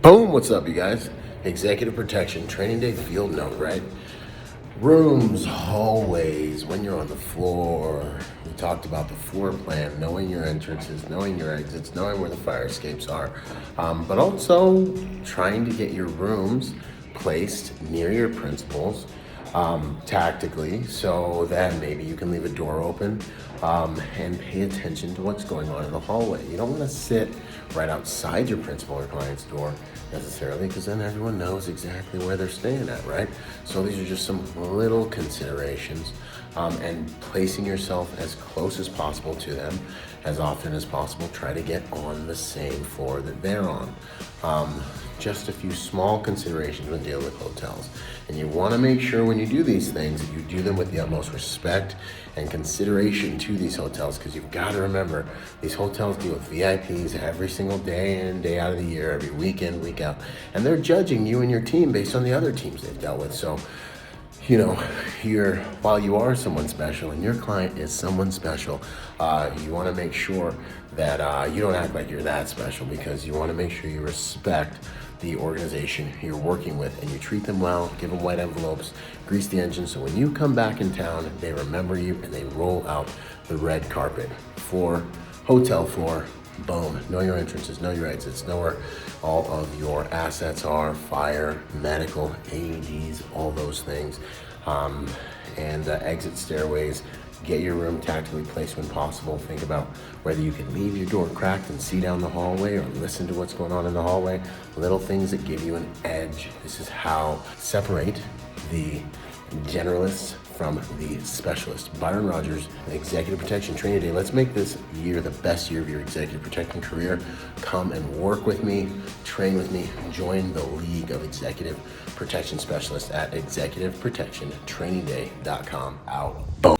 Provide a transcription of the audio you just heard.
Boom, what's up, you guys? Executive protection, training day field note, right? Rooms, hallways, when you're on the floor. We talked about the floor plan, knowing your entrances, knowing your exits, knowing where the fire escapes are. But also trying to get your rooms placed near your principals tactically, so that maybe you can leave a door open and pay attention to what's going on in the hallway. You don't want to sit right outside your principal or client's door necessarily, because then everyone knows exactly where they're staying at, right? So these are just some little considerations, and placing yourself as close as possible to them as often as possible. Try to get on the same floor that they're on. Just a few small considerations when dealing with hotels. And you want to make sure when you do these things that you do them with the utmost respect and consideration to these hotels, because you've got to remember, these hotels deal with VIPs every single day in, day out of the year, every weekend, week out, and they're judging you and your team based on the other teams they've dealt with. So, you know, while you are someone special and your client is someone special, you want to make sure that you don't act like you're that special, because you want to make sure you respect the organization you're working with and you treat them well, give them white envelopes, grease the engine, so when you come back in town, they remember you and they roll out the red carpet. Hotel floor, boom, know your entrances, know your exits, know where all of your assets are, fire, medical, AEDs, all those things, and exit stairways. Get your room tactically placed when possible. Think about whether you can leave your door cracked and see down the hallway or listen to what's going on in the hallway. Little things that give you an edge. This is how separate the generalists from the specialists. Byron Rodgers, Executive Protection Training Day. Let's make this year the best year of your executive protection career. Come and work with me, train with me, join the League of Executive Protection Specialists at executiveprotectiontrainingday.com. Out. Boom.